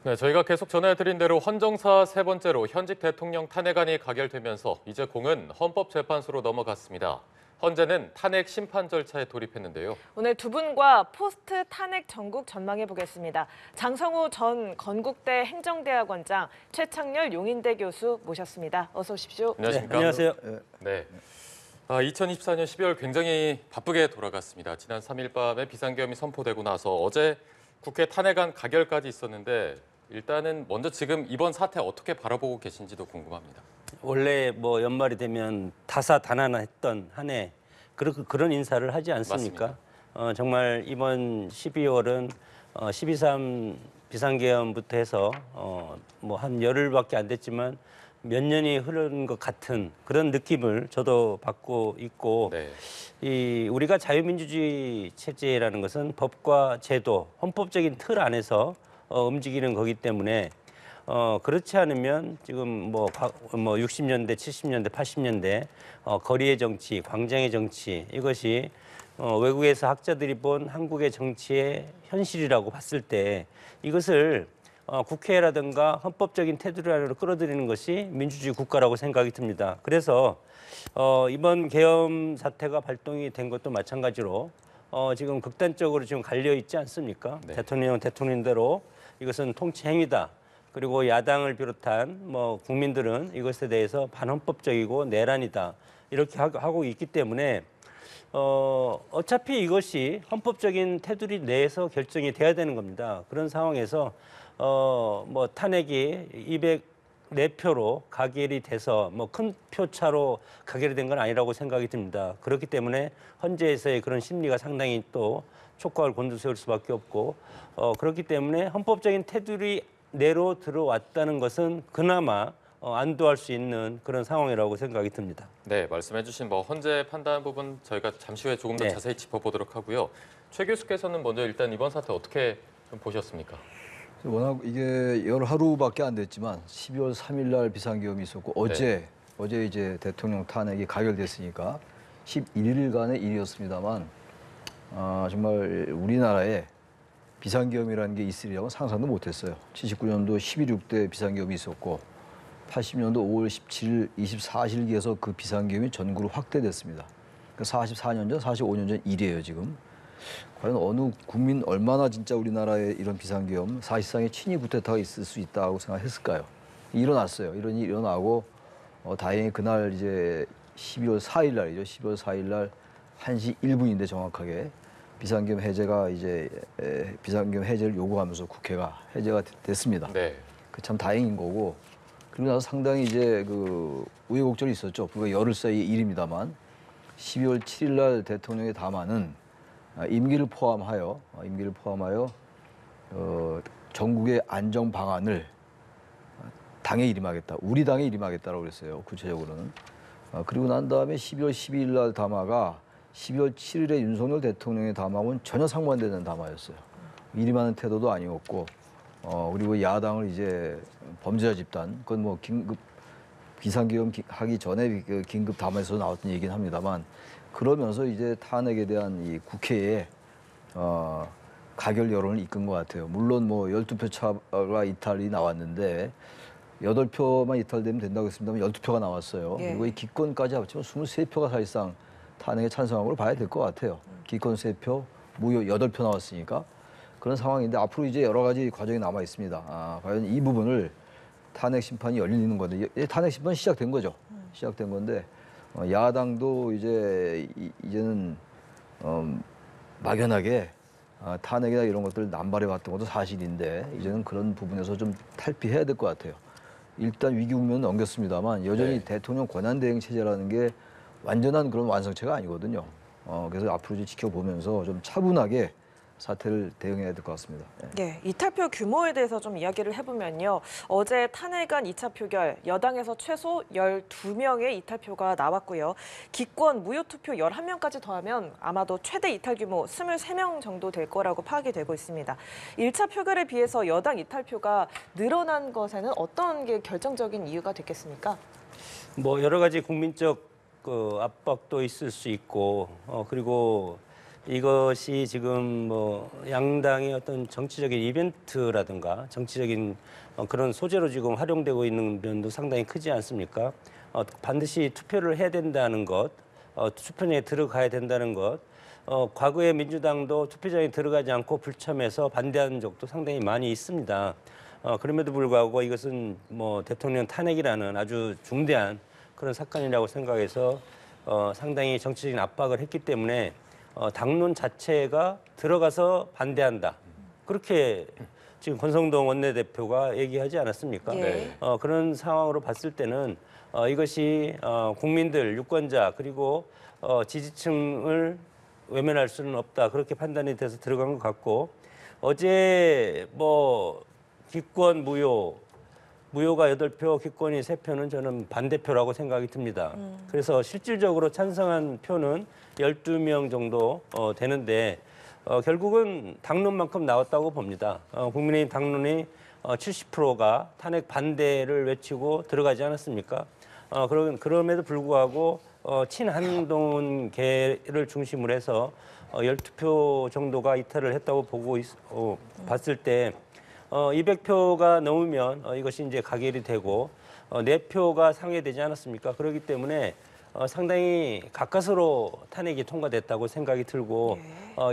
네, 저희가 계속 전해드린 대로 헌정사 세 번째로 현직 대통령 탄핵안이 가결되면서 이제 공은 헌법재판소로 넘어갔습니다. 헌재는 탄핵 심판 절차에 돌입했는데요. 오늘 두 분과 포스트 탄핵 전국 전망해 보겠습니다. 장성우 전 건국대 행정대학원장, 최창렬 용인대 교수 모셨습니다. 어서 오십시오. 안녕하십니까? 네, 안녕하세요. 네. 2024년 12월 굉장히 바쁘게 돌아갔습니다. 지난 3일 밤에 비상계엄이 선포되고 나서 어제 국회 탄핵안 가결까지 있었는데 일단은 먼저 지금 이번 사태 어떻게 바라보고 계신지도 궁금합니다. 원래 뭐 연말이 되면 다사다난했던 한 해 그런 인사를 하지 않습니까? 정말 이번 12월은 12.3 비상계엄부터 해서 뭐 한 열흘밖에 안 됐지만 몇 년이 흐른 것 같은 그런 느낌을 저도 받고 있고 네. 이 우리가 자유민주주의 체제라는 것은 법과 제도, 헌법적인 틀 안에서 움직이는 거기 때문에 그렇지 않으면 지금 뭐 60년대, 70년대, 80년대 거리의 정치, 광장의 정치 이것이 외국에서 학자들이 본 한국의 정치의 현실이라고 봤을 때 이것을 국회라든가 헌법적인 테두리 안으로 끌어들이는 것이 민주주의 국가라고 생각이 듭니다. 그래서 이번 계엄 사태가 발동이 된 것도 마찬가지로 지금 극단적으로 지금 갈려 있지 않습니까? 네. 대통령대로 이것은 통치 행위다. 그리고 야당을 비롯한 뭐 국민들은 이것에 대해서 반헌법적이고 내란이다. 이렇게 하고 있기 때문에 어차피 이것이 헌법적인 테두리 내에서 결정이 돼야 되는 겁니다. 그런 상황에서 뭐 탄핵이 204표로 가결이 돼서 뭐 큰 표차로 가결이 된 건 아니라고 생각이 듭니다. 그렇기 때문에 헌재에서의 그런 심리가 상당히 또 촉각을 곤두세울 수밖에 없고 그렇기 때문에 헌법적인 테두리 내로 들어왔다는 것은 그나마 안도할 수 있는 그런 상황이라고 생각이 듭니다. 네, 말씀해주신 뭐 헌재 판단 부분 저희가 잠시 후에 조금 더 네. 자세히 짚어보도록 하고요. 최 교수께서는 먼저 일단 이번 사태 어떻게 좀 보셨습니까? 워낙 이게 열 하루밖에 안 됐지만 12월 3일 날 비상계엄이 있었고 어제 이제 대통령 탄핵이 가결됐으니까 11일간의 일이었습니다만 정말 우리나라에 비상계엄이라는 게 있으리라고 상상도 못했어요. 79년도 11.6대 비상계엄이 있었고 80년도 5월 17일 24실기에서 그 비상계엄이 전국으로 확대됐습니다. 그 44년 전, 45년 전 일이에요 지금. 과연 어느 국민 얼마나 진짜 우리나라에 이런 비상계엄, 사실상의 친위 쿠데타가 있을 수 있다고 생각했을까요? 일어났어요. 이런 일이 일어나고 다행히 그날 이제 12월 4일 날이죠. 12월 4일 날 1시 1분인데 정확하게 비상계엄 해제가 이제 비상계엄 해제를 요구하면서 국회가 해제가 됐습니다. 네. 그 참 다행인 거고 그리고 나서 상당히 이제 그 우여곡절이 있었죠. 그거 열흘 사이의 일입니다만 12월 7일 날 대통령의 담화는 임기를 포함하여 전국의 안정 방안을 당에 일임하겠다. 우리 당에 일임하겠다라고 그랬어요. 구체적으로는. 그리고 난 다음에 12월 12일 날 담화가 12월 7일에 윤석열 대통령의 담화하고는 전혀 상반되는 담화였어요. 일임하는 태도도 아니었고 그리고 야당을 이제 범죄자 집단, 그건 뭐 긴급 비상계엄 하기 전에 그 긴급 담화에서 나왔던 얘기긴 합니다만 그러면서 이제 탄핵에 대한 이 국회의 가결 여론을 이끈 것 같아요. 물론 뭐 12표 차가 이탈이 나왔는데 8표만 이탈되면 된다고 했습니다만 12표가 나왔어요. 예. 그리고 이 기권까지 합치면 23표가 사실상 탄핵에 찬성한 걸 봐야 될 것 같아요. 기권 3표, 무효 8표 나왔으니까 그런 상황인데 앞으로 이제 여러 가지 과정이 남아 있습니다. 과연 이 부분을 탄핵 심판이 열리는 건데 탄핵 심판이 시작된 거죠. 시작된 건데 야당도 이제는 막연하게 탄핵이나 이런 것들 남발해 왔던 것도 사실인데 이제는 그런 부분에서 좀 탈피해야 될 것 같아요. 일단 위기 국면은 넘겼습니다만 여전히 네. 대통령 권한대행 체제라는 게 완전한 그런 완성체가 아니거든요. 그래서 앞으로 이제 지켜보면서 좀 차분하게 사태를 대응해야 될 것 같습니다. 네, 이탈표 규모에 대해서 좀 이야기를 해보면요. 어제 탄핵안 2차 표결, 여당에서 최소 12명의 이탈표가 나왔고요. 기권 무효투표 11명까지 더하면 아마도 최대 이탈 규모 23명 정도 될 거라고 파악이 되고 있습니다. 1차 표결에 비해서 여당 이탈표가 늘어난 것에는 어떤 게 결정적인 이유가 됐겠습니까? 뭐 여러 가지 국민적 그 압박도 있을 수 있고 그리고 이것이 지금 뭐 양당의 어떤 정치적인 이벤트라든가 정치적인 그런 소재로 지금 활용되고 있는 면도 상당히 크지 않습니까? 반드시 투표를 해야 된다는 것, 투표장에 들어가야 된다는 것, 과거에 민주당도 투표장에 들어가지 않고 불참해서 반대한 적도 상당히 많이 있습니다. 그럼에도 불구하고 이것은 뭐 대통령 탄핵이라는 아주 중대한 그런 사건이라고 생각해서 상당히 정치적인 압박을 했기 때문에 당론 자체가 들어가서 반대한다. 그렇게 지금 권성동 원내대표가 얘기하지 않았습니까? 예. 그런 상황으로 봤을 때는 이것이 국민들, 유권자 그리고 지지층을 외면할 수는 없다. 그렇게 판단이 돼서 들어간 것 같고 어제 뭐 기권 무효가 8표, 기권이 3표는 저는 반대표라고 생각이 듭니다. 그래서 실질적으로 찬성한 표는 12명 정도 되는데 결국은 당론만큼 나왔다고 봅니다. 국민의힘 당론이 70%가 탄핵 반대를 외치고 들어가지 않았습니까? 그럼에도 불구하고 친한동훈계를 중심으로 해서 12표 정도가 이탈을 했다고 보고 봤을 때 200표가 넘으면 이것이 이제 가결이 되고 4표가 상회되지 않았습니까? 그렇기 때문에 상당히 가까스로 탄핵이 통과됐다고 생각이 들고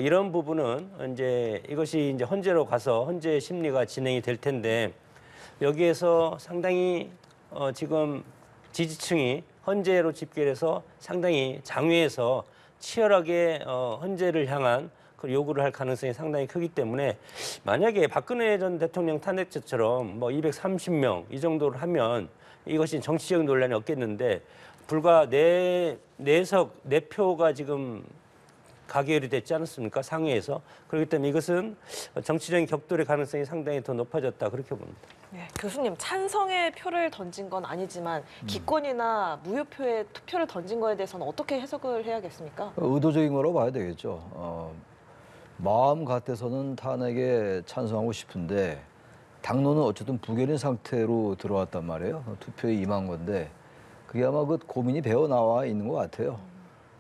이런 부분은 이제 이것이 이제 헌재로 가서 헌재 심리가 진행이 될 텐데 여기에서 상당히 지금 지지층이 헌재로 집결해서 상당히 장외에서 치열하게 헌재를 향한 그 요구를 할 가능성이 상당히 크기 때문에 만약에 박근혜 전 대통령 탄핵처럼 뭐 230명 이 정도를 하면 이것이 정치적 논란이 없겠는데 불과 4표가 지금 가결이 됐지 않았습니까? 상회에서. 그렇기 때문에 이것은 정치적인 격돌의 가능성이 상당히 더 높아졌다 그렇게 봅니다. 네, 교수님 찬성의 표를 던진 건 아니지만 기권이나 무효표에 투표를 던진 거에 대해서는 어떻게 해석을 해야겠습니까? 의도적인 거라고 봐야 되겠죠. 마음 같아서는 탄핵에 찬성하고 싶은데 당론은 어쨌든 부결인 상태로 들어왔단 말이에요. 투표에 임한 건데 그게 아마 그 고민이 배어 나와 있는 것 같아요.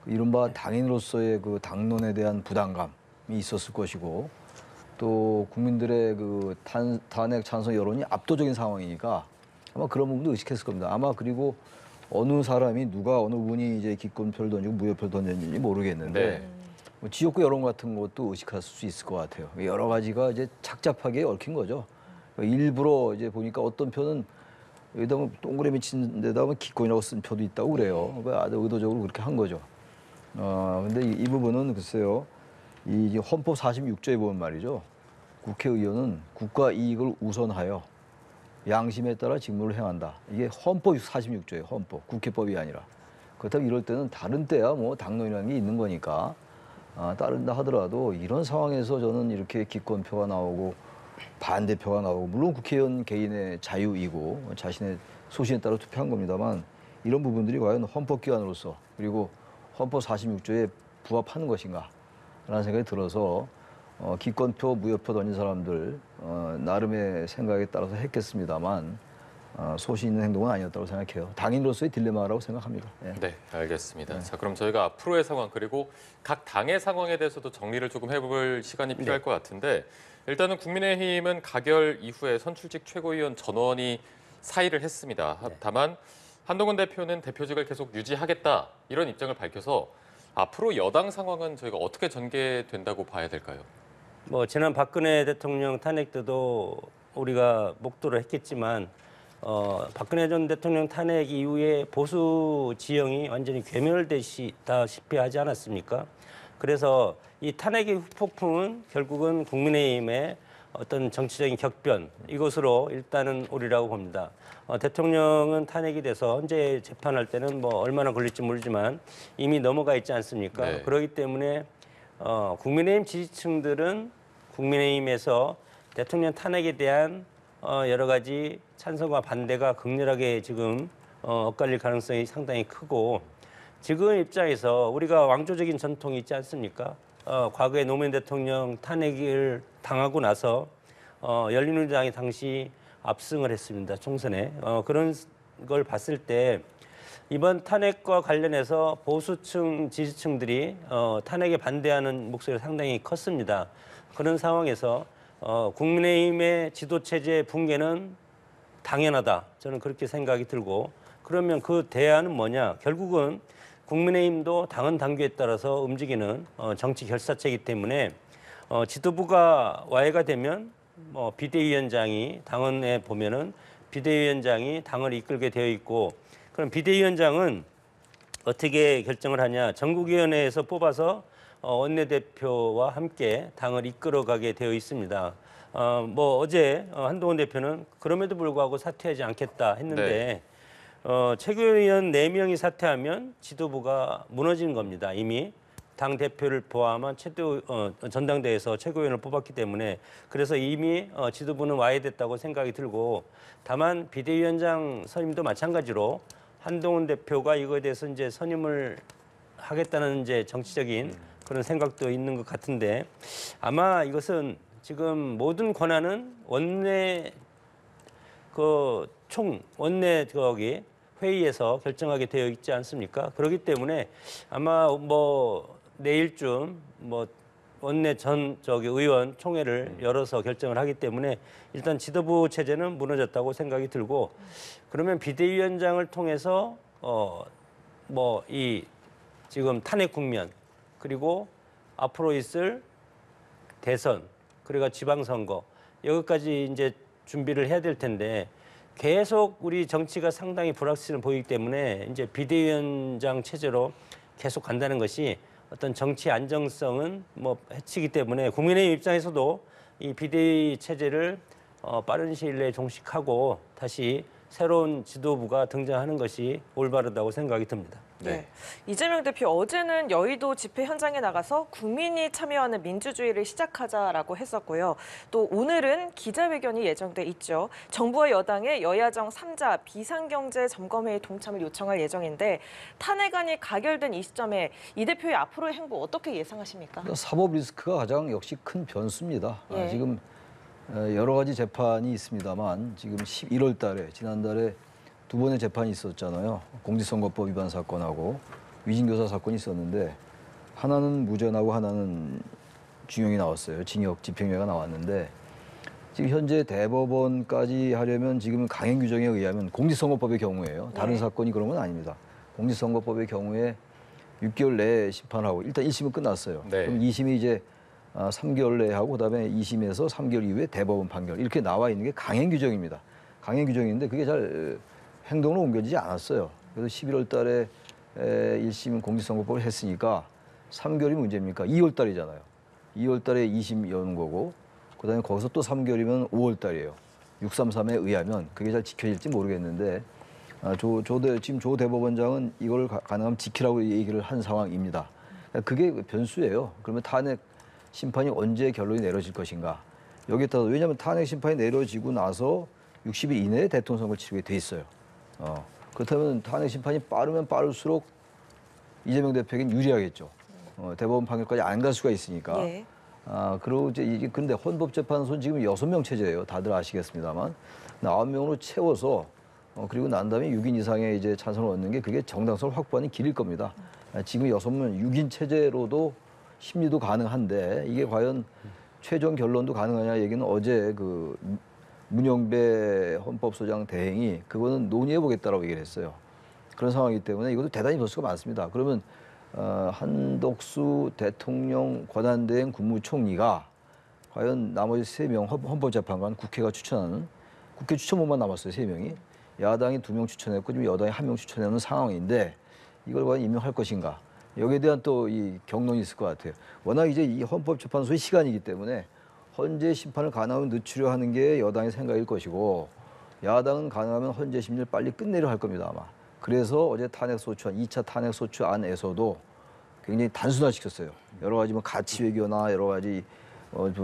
이른바 당인으로서의 그 당론에 대한 부담감이 있었을 것이고 또 국민들의 그 탄핵 찬성 여론이 압도적인 상황이니까 아마 그런 부분도 의식했을 겁니다. 아마 그리고 어느 사람이 누가 어느 분이 이제 기권표를 던지고 무효표를 던졌는지 모르겠는데 뭐 지역구 여론 같은 것도 의식할 수 있을 것 같아요. 여러 가지가 이제 착잡하게 얽힌 거죠. 일부러 이제 보니까 어떤 표는 여기다 뭐 동그라미 친 데다 뭐 기권이라고 쓴 표도 있다고 그래요. 아주 의도적으로 그렇게 한 거죠. 근데 이 부분은 글쎄요. 이 헌법 46조에 보면 말이죠. 국회의원은 국가 이익을 우선하여 양심에 따라 직무를 행한다. 이게 헌법 46조예요. 헌법. 국회법이 아니라. 그렇다면 이럴 때는 다른 때야 뭐 당론이라는 게 있는 거니까 따른다 하더라도 이런 상황에서 저는 이렇게 기권표가 나오고 반대표가 나오고 물론 국회의원 개인의 자유이고 자신의 소신에 따라 투표한 겁니다만 이런 부분들이 과연 헌법기관으로서 그리고 헌법 46조에 부합하는 것인가 라는 생각이 들어서 기권표, 무효표 던진 사람들 나름의 생각에 따라서 했겠습니다만 소신 있는 행동은 아니었다고 생각해요. 당인으로서의 딜레마라고 생각합니다. 예. 네, 알겠습니다. 자, 그럼 저희가 앞으로의 상황 그리고 각 당의 상황에 대해서도 정리를 조금 해볼 시간이 필요할 것 같은데 일단은 국민의힘은 가결 이후에 선출직 최고위원 전원이 사의를 했습니다. 다만 한동훈 대표는 대표직을 계속 유지하겠다 이런 입장을 밝혀서 앞으로 여당 상황은 저희가 어떻게 전개된다고 봐야 될까요? 뭐 지난 박근혜 대통령 탄핵 때도 우리가 목도를 했겠지만 박근혜 전 대통령 탄핵 이후에 보수 지형이 완전히 괴멸되시다시피 하지 않았습니까? 그래서 이 탄핵의 후폭풍은 결국은 국민의힘의 어떤 정치적인 격변 이것으로 일단은 오리라고 봅니다. 대통령은 탄핵이 돼서 헌재 재판할 때는 뭐 얼마나 걸릴지 모르지만 이미 넘어가 있지 않습니까? 네. 그렇기 때문에 국민의힘 지지층들은 국민의힘에서 대통령 탄핵에 대한 여러 가지 찬성과 반대가 극렬하게 지금 엇갈릴 가능성이 상당히 크고 지금 입장에서 우리가 왕조적인 전통이 있지 않습니까? 과거에 노무현 대통령 탄핵을 당하고 나서 열린우리당이 당시 압승을 했습니다. 총선에. 그런 걸 봤을 때 이번 탄핵과 관련해서 보수층 지지층들이 탄핵에 반대하는 목소리가 상당히 컸습니다. 그런 상황에서 국민의힘의 지도체제 붕괴는 당연하다. 저는 그렇게 생각이 들고, 그러면 그 대안은 뭐냐? 결국은 국민의힘도 당헌 당규에 따라서 움직이는 정치 결사체이기 때문에 지도부가 와해가 되면 비대위원장이 당헌에 보면은 비대위원장이 당을 이끌게 되어 있고, 그럼 비대위원장은 어떻게 결정을 하냐? 전국위원회에서 뽑아서 원내대표와 함께 당을 이끌어가게 되어 있습니다. 어제 한동훈 대표는 그럼에도 불구하고 사퇴하지 않겠다 했는데 최고위원 4명이 사퇴하면 지도부가 무너지는 겁니다. 이미 당 대표를 포함한 전당대회에서 최고위원을 뽑았기 때문에, 그래서 이미 지도부는 와해됐다고 생각이 들고, 다만 비대위원장 선임도 마찬가지로 한동훈 대표가 이거에 대해서 이제 선임을 하겠다는 이제 정치적인 그런 생각도 있는 것 같은데, 아마 이것은 지금 모든 권한은 원내 회의에서 결정하게 되어 있지 않습니까? 그렇기 때문에 아마 내일쯤 원내 의원 총회를 열어서 결정을 하기 때문에 일단 지도부 체제는 무너졌다고 생각이 들고, 그러면 비대위원장을 통해서 이 지금 탄핵 국면, 그리고 앞으로 있을 대선, 그리고 지방선거, 여기까지 이제 준비를 해야 될 텐데, 계속 우리 정치가 상당히 불확실을 보이기 때문에 이제 비대위원장 체제로 계속 간다는 것이 어떤 정치 안정성은 해치기 때문에, 국민의힘 입장에서도 이 비대위 체제를 빠른 시일 내에 종식하고 다시 새로운 지도부가 등장하는 것이 올바르다고 생각이 듭니다. 네. 이재명 대표 어제는 여의도 집회 현장에 나가서 국민이 참여하는 민주주의를 시작하자라고 했었고요. 또 오늘은 기자회견이 예정돼 있죠. 정부와 여당의 여야정 3자 비상경제 점검회의 동참을 요청할 예정인데, 탄핵안이 가결된 이 시점에 이 대표의 앞으로의 행보 어떻게 예상하십니까? 사법 리스크가 가장 역시 큰 변수입니다. 예. 지금 여러 가지 재판이 있습니다만, 지금 11월 달에 지난달에 2번의 재판이 있었잖아요. 공직선거법 위반 사건하고 위증교사 사건이 있었는데, 하나는 무죄나고 하나는 징역이 나왔어요. 징역 집행유예가 나왔는데, 지금 현재 대법원까지 하려면 지금 강행 규정에 의하면 공직선거법의 경우에요. 다른 사건이 그런 건 아닙니다. 공직선거법의 경우에 6개월 내에 심판하고, 일단 1심은 끝났어요. 네. 그럼 2심이 이제 3개월 내에 하고, 그다음에 2심에서 3개월 이후에 대법원 판결, 이렇게 나와 있는 게 강행 규정입니다. 강행 규정인데 그게 잘 행동으로 옮겨지지 않았어요. 그래서 11월 달에 1심 공직선거법을 했으니까 3개월이 문제입니까? 2월 달이잖아요. 2월 달에 2심 여는 거고, 그다음에 거기서 또 3개월이면 5월 달이에요. 633에 의하면 그게 잘 지켜질지 모르겠는데, 지금 조 대법원장은 이걸 가능하면 지키라고 얘기를 한 상황입니다. 그게 변수예요. 그러면 탄핵 심판이 언제 결론이 내려질 것인가? 여기에 따라서, 왜냐하면 탄핵 심판이 내려지고 나서 60일 이내에 대통령 선거를 치르게 돼 있어요. 그렇다면 탄핵 심판이 빠르면 빠를수록 이재명 대표에겐 유리하겠죠. 대법원 판결까지 안 갈 수가 있으니까. 예. 그리고 이제 이게 근데 헌법재판소는 지금 6명 체제예요. 다들 아시겠습니다만 9명으로 채워서 그리고 난 다음에 6인 이상의 이제 찬성을 얻는 게 그게 정당성을 확보하는 길일 겁니다. 지금 6명 6인 체제로도 심리도 가능한데, 이게 과연 최종 결론도 가능하냐 얘기는 어제 그 문영배 헌법소장 대행이 그거는 논의해보겠다라고 얘기를 했어요. 그런 상황이기 때문에 이것도 대단히 변수가 많습니다. 그러면 한덕수 대통령 권한대행 국무총리가 과연 나머지 3명 헌법재판관, 국회가 추천하는, 국회 추천문만 남았어요. 3명이. 야당이 2명 추천했고 지금 여당이 1명 추천하는 상황인데, 이걸 과연 임명할 것인가. 여기에 대한 또 이 경론이 있을 것 같아요. 워낙 이제 이 헌법재판소의 시간이기 때문에 헌재 심판을 가능하면 늦추려 하는 게 여당의 생각일 것이고, 야당은 가능하면 헌재 심리를 빨리 끝내려 할 겁니다, 아마. 그래서 어제 탄핵소추안, 2차 탄핵소추안에서도 굉장히 단순화시켰어요. 여러 가지 가치 외교나 여러 가지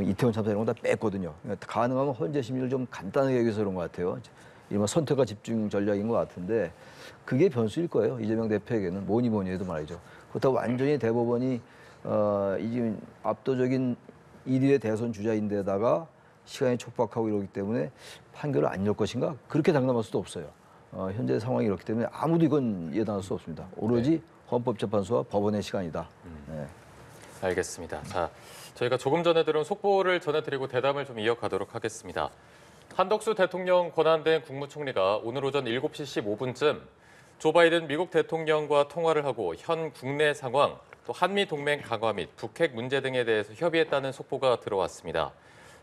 이태원 참사 이런 거 다 뺐거든요. 그러니까 가능하면 헌재 심리를 좀 간단하게 여기서 그런 것 같아요. 이른바 선택과 집중 전략인 것 같은데, 그게 변수일 거예요. 이재명 대표에게는 뭐니 해도 말이죠. 그렇다고 완전히 대법원이 이제 압도적인 1위의 대선 주자인데다가 시간이 촉박하고 이러기 때문에 판결을 안 열 것인가? 그렇게 장담할 수도 없어요. 현재 상황이 이렇기 때문에 아무도 이건 예단할 수 없습니다. 오로지 헌법재판소와 법원의 시간이다. 네. 알겠습니다. 자, 저희가 조금 전에 들은 속보를 전해드리고 대담을 좀 이어가도록 하겠습니다. 한덕수 대통령 권한대행 국무총리가 오늘 오전 7시 15분쯤 조 바이든 미국 대통령과 통화를 하고 현 국내 상황, 또 한미 동맹 강화 및 북핵 문제 등에 대해서 협의했다는 속보가 들어왔습니다.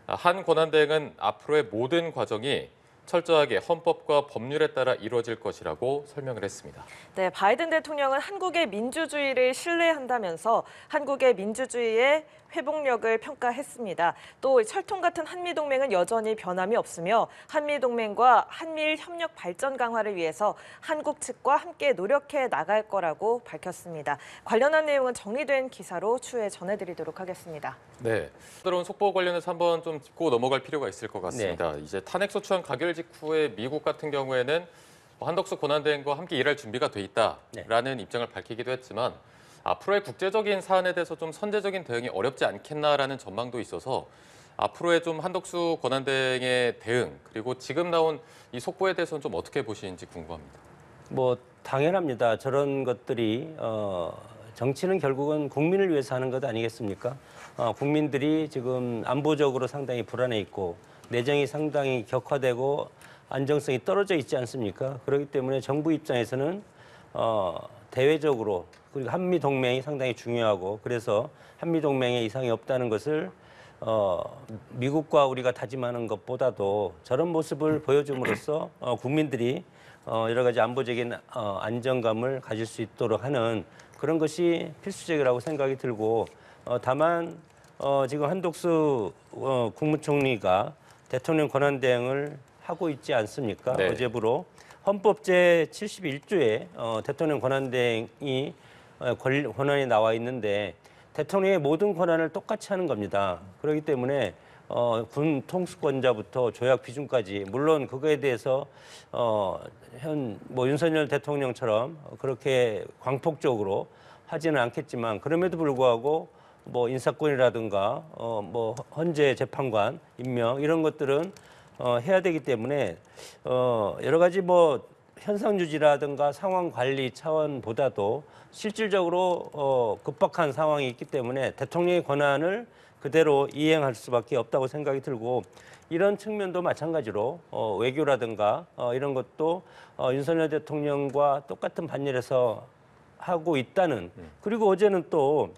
한 권한대행은 앞으로의 모든 과정이 철저하게 헌법과 법률에 따라 이루어질 것이라고 설명을 했습니다. 네, 바이든 대통령은 한국의 민주주의를 신뢰한다면서 한국의 민주주의의 회복력을 평가했습니다. 또 철통 같은 한미동맹은 여전히 변함이 없으며 한미동맹과 한미일 협력 발전 강화를 위해서 한국 측과 함께 노력해 나갈 거라고 밝혔습니다. 관련한 내용은 정리된 기사로 추후에 전해드리도록 하겠습니다. 네, 들어온 속보 관련해서 한번 좀 짚고 넘어갈 필요가 있을 것 같습니다. 이제 탄핵소추안 가결 직후에 미국 같은 경우에는 한덕수 권한대행과 함께 일할 준비가 돼 있다라는 입장을 밝히기도 했지만 앞으로의 국제적인 사안에 대해서 좀 선제적인 대응이 어렵지 않겠나라는 전망도 있어서 앞으로의 좀 한덕수 권한대행의 대응 그리고 지금 나온 이 속보에 대해서는 좀 어떻게 보시는지 궁금합니다. 뭐 당연합니다. 저런 것들이 정치는 결국은 국민을 위해서 하는 것 아니겠습니까? 국민들이 지금 안보적으로 상당히 불안해 있고 내정이 상당히 격화되고 안정성이 떨어져 있지 않습니까? 그렇기 때문에 정부 입장에서는 대외적으로 그리고 한미 동맹이 상당히 중요하고 그래서 한미 동맹에 이상이 없다는 것을 미국과 우리가 다짐하는 것보다도 저런 모습을 보여줌으로써 국민들이 여러 가지 안보적인 안정감을 가질 수 있도록 하는 그런 것이 필수적이라고 생각이 들고 다만 지금 한덕수 국무총리가 대통령 권한대행을 하고 있지 않습니까? 네. 어제부로 헌법 제71조에 대통령 권한대행이 권한이 나와 있는데 대통령의 모든 권한을 똑같이 하는 겁니다. 그렇기 때문에 군 통수권자부터 조약 비준까지 물론 그거에 대해서 윤석열 대통령처럼 그렇게 광폭적으로 하지는 않겠지만 그럼에도 불구하고 뭐 인사권이라든가 뭐 헌재 재판관 임명 이런 것들은 해야 되기 때문에 여러 가지 뭐 현상 유지라든가 상황 관리 차원보다도 실질적으로 급박한 상황이 있기 때문에 대통령의 권한을 그대로 이행할 수밖에 없다고 생각이 들고 이런 측면도 마찬가지로 외교라든가 이런 것도 윤석열 대통령과 똑같은 반열에서 하고 있다는 그리고 어제는 또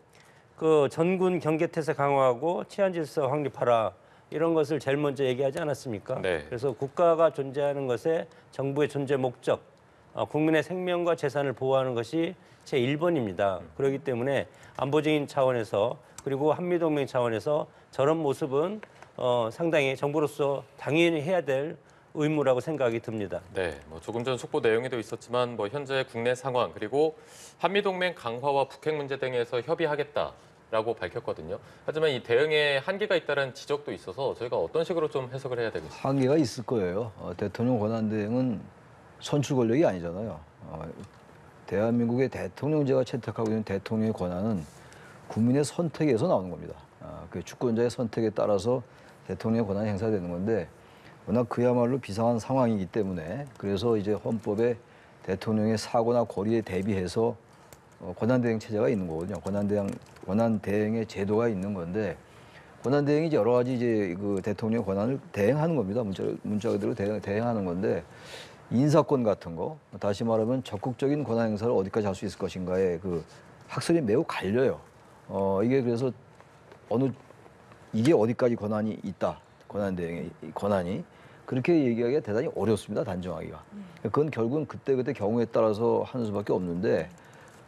그 전군 경계태세 강화하고 치안 질서 확립하라 이런 것을 제일 먼저 얘기하지 않았습니까? 네. 그래서 국가가 존재하는 것에 정부의 존재 목적, 국민의 생명과 재산을 보호하는 것이 제1번입니다. 그렇기 때문에 안보적인 차원에서 그리고 한미동맹 차원에서 저런 모습은 상당히 정부로서 당연히 해야 될 의무라고 생각이 듭니다. 네, 뭐 조금 전 속보 내용에도 있었지만 뭐 현재 국내 상황 그리고 한미동맹 강화와 북핵 문제 등에서 협의하겠다라고 밝혔거든요. 하지만 이 대응에 한계가 있다는 지적도 있어서 저희가 어떤 식으로 좀 해석을 해야 되겠습니까? 한계가 있을 거예요. 대통령 권한대행은 선출 권력이 아니잖아요. 대한민국의 대통령제가 채택하고 있는 대통령의 권한은 국민의 선택에서 나오는 겁니다. 그 주권자의 선택에 따라서 대통령의 권한이 행사되는 건데 워낙 그야말로 비상한 상황이기 때문에 그래서 이제 헌법에 대통령의 사고나 고리에 대비해서 권한대행 체제가 있는 거거든요. 권한대행의 제도가 있는 건데 권한대행이 여러 가지 이제 그 대통령의 권한을 대행하는 겁니다. 문자 그대로 대행하는 건데 인사권 같은 거 다시 말하면 적극적인 권한 행사를 어디까지 할 수 있을 것인가에 그 학설이 매우 갈려요. 이게 그래서 이게 어디까지 권한이 있다. 권한대행의 권한이 그렇게 얘기하기가 대단히 어렵습니다. 단정하기가. 그건 결국은 그때 경우에 따라서 하는 수밖에 없는데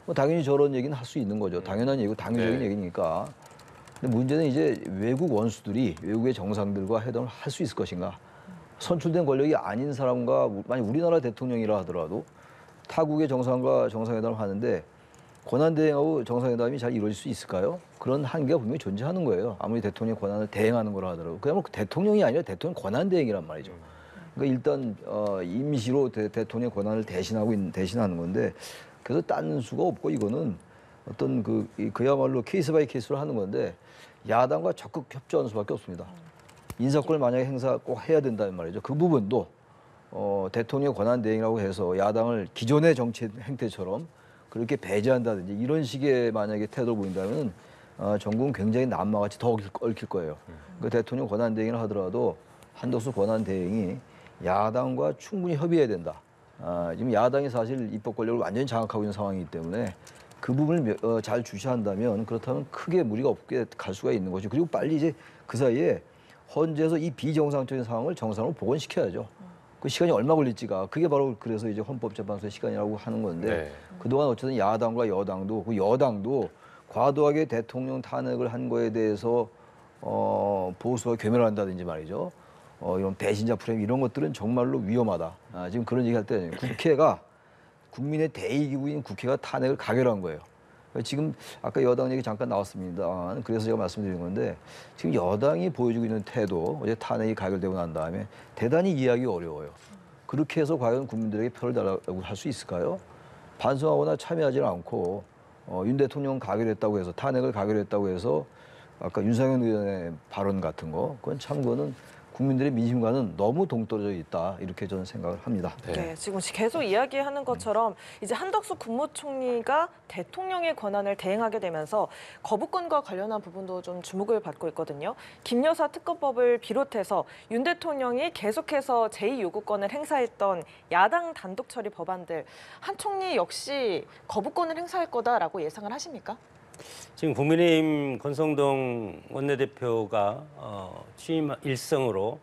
뭐 당연히 저런 얘기는 할 수 있는 거죠. 당연한 얘기고 당위적인 네. 얘기니까. 근데 문제는 이제 외국 원수들이 외국의 정상들과 회담을 할 수 있을 것인가. 선출된 권력이 아닌 사람과 만약 우리나라 대통령이라 하더라도 타국의 정상과 정상회담을 하는데 권한대행하고 정상회담이 잘 이루어질 수 있을까요? 그런 한계가 분명히 존재하는 거예요. 아무리 대통령의 권한을 대행하는 거라 하더라도. 그야말로 대통령이 아니라 대통령 권한대행이란 말이죠. 그러니까 일단 임시로 대통령의 권한을 대신하는 건데 그래서 딴 수가 없고 이거는 어떤 그야말로 케이스 바이 케이스로 하는 건데 야당과 적극 협조하는 수밖에 없습니다. 인사권을 만약에 행사 꼭 해야 된다는 말이죠. 그 부분도 대통령 권한 대행이라고 해서 야당을 기존의 정치 행태처럼 그렇게 배제한다든지 이런 식의 만약에 태도를 보인다면 전국은 굉장히 남마같이 더 얽힐 거예요. 그 대통령 권한 대행을 하더라도 한덕수 권한 대행이 야당과 충분히 협의해야 된다. 지금 야당이 사실 입법 권력을 완전히 장악하고 있는 상황이기 때문에 그 부분을 잘 주시한다면 그렇다면 크게 무리가 없게 갈 수가 있는 거죠. 그리고 빨리 이제 그 사이에 헌재에서 이 비정상적인 상황을 정상으로 복원시켜야죠. 그 시간이 얼마 걸릴지가 그게 바로 그래서 이제 헌법재판소의 시간이라고 하는 건데 네. 그동안 어쨌든 야당과 여당도 그 여당도 과도하게 대통령 탄핵을 한 거에 대해서 보수가 괴멸한다든지 말이죠. 이런 배신자 프레임 이런 것들은 정말로 위험하다. 지금 그런 얘기할 때 아니에요. 국회가 국민의 대의기구인 국회가 탄핵을 가결한 거예요. 지금 아까 여당 얘기 잠깐 나왔습니다. 그래서 제가 말씀드린 건데 지금 여당이 보여주고 있는 태도 어제 탄핵이 가결되고 난 다음에 대단히 이해하기 어려워요. 그렇게 해서 과연 국민들에게 표를 달라고 할 수 있을까요? 반성하거나 참여하지 않고 윤 대통령 가결했다고 해서 탄핵을 가결했다고 해서 아까 윤상현 의원의 발언 같은 거 그건 참 그거는 국민들의 민심과는 너무 동떨어져 있다 이렇게 저는 생각을 합니다. 네, 지금 계속 이야기하는 것처럼 이제 한덕수 국무총리가 대통령의 권한을 대행하게 되면서 거부권과 관련한 부분도 좀 주목을 받고 있거든요. 김여사 특검법을 비롯해서 윤 대통령이 계속해서 제2요구권을 행사했던 야당 단독 처리 법안들 한 총리 역시 거부권을 행사할 거다라고 예상을 하십니까? 지금 국민의힘 권성동 원내대표가 취임 일성으로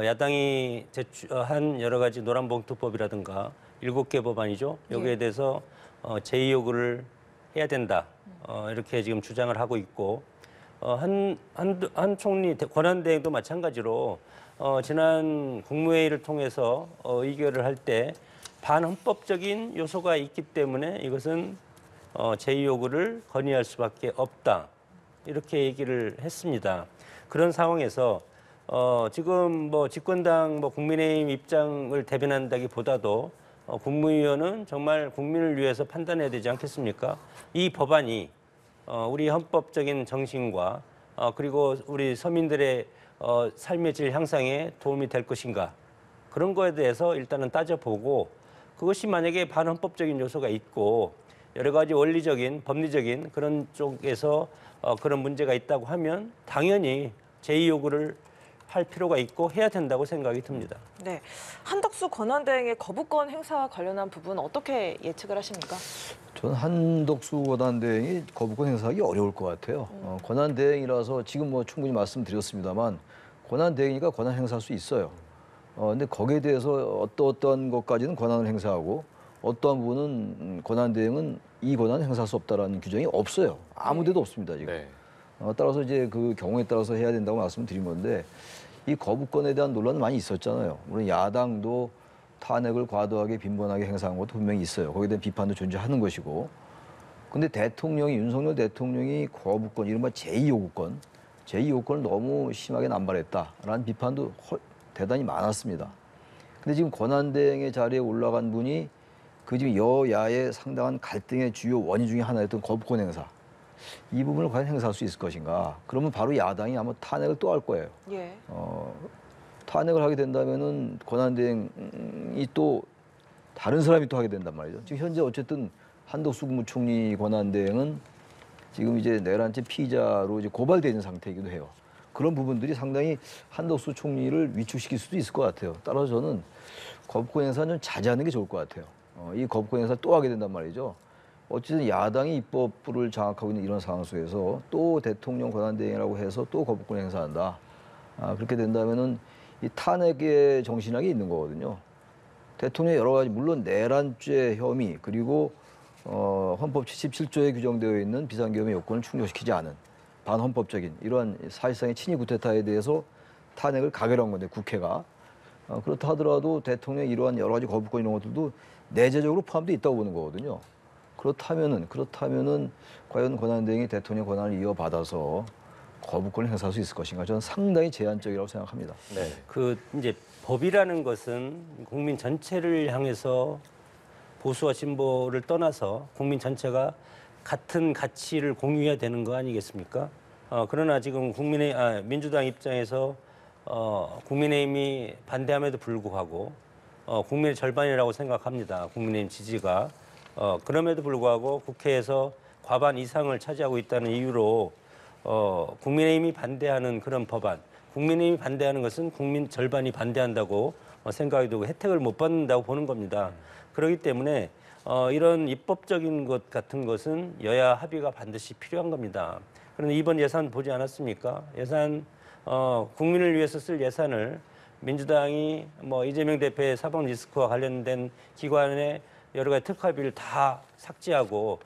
야당이 제출한 여러 가지 노란봉투법이라든가 7개 법안이죠. 여기에 대해서 제의 요구를 해야 된다. 이렇게 지금 주장을 하고 있고 한 총리 권한대행도 마찬가지로 지난 국무회의를 통해서 의결을 할 때 반헌법적인 요소가 있기 때문에 이것은 제의 요구를 건의할 수밖에 없다. 이렇게 얘기를 했습니다. 그런 상황에서 지금 뭐 집권당 국민의힘 입장을 대변한다기보다도 국무위원은 정말 국민을 위해서 판단해야 되지 않겠습니까? 이 법안이 우리 헌법적인 정신과 그리고 우리 서민들의 삶의 질 향상에 도움이 될 것인가? 그런 거에 대해서 일단은 따져보고 그것이 만약에 반헌법적인 요소가 있고 여러 가지 원리적인, 법리적인 그런 쪽에서 그런 문제가 있다고 하면 당연히 제의 요구를 할 필요가 있고 해야 된다고 생각이 듭니다. 네, 한덕수 권한대행의 거부권 행사와 관련한 부분 어떻게 예측을 하십니까? 저는 한덕수 권한대행이 거부권 행사하기 어려울 것 같아요. 권한대행이라서 지금 뭐 충분히 말씀드렸습니다만 권한대행이니까 권한 행사할 수 있어요. 근데 거기에 대해서 어떠한 것까지는 권한을 행사하고 어떠한 부분은 권한대행은 이 권한을 행사할 수 없다라는 규정이 없어요. 아무 데도 없습니다, 지금. 네. 따라서 이제 그 경우에 따라서 해야 된다고 말씀드린 건데 이 거부권에 대한 논란은 많이 있었잖아요. 물론 야당도 탄핵을 과도하게 빈번하게 행사한 것도 분명히 있어요. 거기에 대한 비판도 존재하는 것이고. 근데 대통령이 윤석열 대통령이 거부권, 이른바 제2요구권, 제2요구권을 너무 심하게 남발했다라는 비판도 대단히 많았습니다. 근데 지금 권한대행의 자리에 올라간 분이 그 지금 여야의 상당한 갈등의 주요 원인 중에 하나였던 거부권 행사. 이 부분을 과연 행사할 수 있을 것인가? 그러면 바로 야당이 아마 탄핵을 또 할 거예요. 예. 탄핵을 하게 된다면은 권한대행이 또 다른 사람이 또 하게 된단 말이죠. 지금 현재 어쨌든 한덕수 국무총리 권한대행은 지금 이제 내란죄 피의자로 이제 고발되어 있는 상태이기도 해요. 그런 부분들이 상당히 한덕수 총리를 위축시킬 수도 있을 것 같아요. 따라서 저는 거부권 행사는 좀 자제하는 게 좋을 것 같아요. 이 거부권 행사를 또 하게 된단 말이죠. 어쨌든 야당이 입법부를 장악하고 있는 이런 상황 속에서 또 대통령 권한대행이라고 해서 또 거부권 행사한다. 그렇게 된다면은 이 탄핵의 정신학이 있는 거거든요. 대통령의 여러 가지 물론 내란죄 혐의 그리고 헌법 77조에 규정되어 있는 비상계엄의 요건을 충족시키지 않은 반헌법적인 이러한 사실상의 친위 구테타에 대해서 탄핵을 가결한 건데 국회가 그렇다 하더라도 대통령의 이러한 여러 가지 거부권 이런 것들도 내재적으로 포함되어 있다고 보는 거거든요. 그렇다면은 과연 권한대행이 대통령 권한을 이어받아서 거부권을 행사할 수 있을 것인가? 저는 상당히 제한적이라고 생각합니다. 네. 그 이제 법이라는 것은 국민 전체를 향해서 보수와 진보를 떠나서 국민 전체가 같은 가치를 공유해야 되는 거 아니겠습니까? 그러나 지금 민주당 입장에서 국민의힘이 반대함에도 불구하고 국민의 절반이라고 생각합니다. 국민의힘 지지가. 그럼에도 불구하고 국회에서 과반 이상을 차지하고 있다는 이유로 국민의힘이 반대하는 그런 법안, 국민의힘이 반대하는 것은 국민 절반이 반대한다고 생각이 되고 혜택을 못 받는다고 보는 겁니다. 그렇기 때문에 이런 입법적인 것 같은 것은 여야 합의가 반드시 필요한 겁니다. 그런데 이번 예산 보지 않았습니까? 예산 국민을 위해서 쓸 예산을 민주당이 뭐 이재명 대표의 사법 리스크와 관련된 기관의 여러 가지 특활비를 다 삭제하고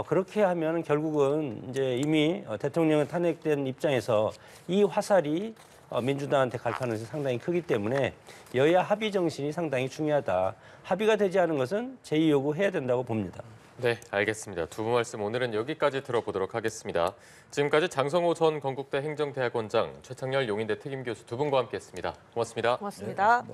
그렇게 하면 결국은 이제 이미 대통령이 탄핵된 입장에서 이 화살이 민주당한테 갈 가능성이 상당히 크기 때문에 여야 합의 정신이 상당히 중요하다. 합의가 되지 않은 것은 제의 요구해야 된다고 봅니다. 네, 알겠습니다. 두 분 말씀 오늘은 여기까지 들어보도록 하겠습니다. 지금까지 장성호 전 건국대 행정대학원장, 최창렬 용인대 특임교수 두 분과 함께했습니다. 고맙습니다. 고맙습니다. 네,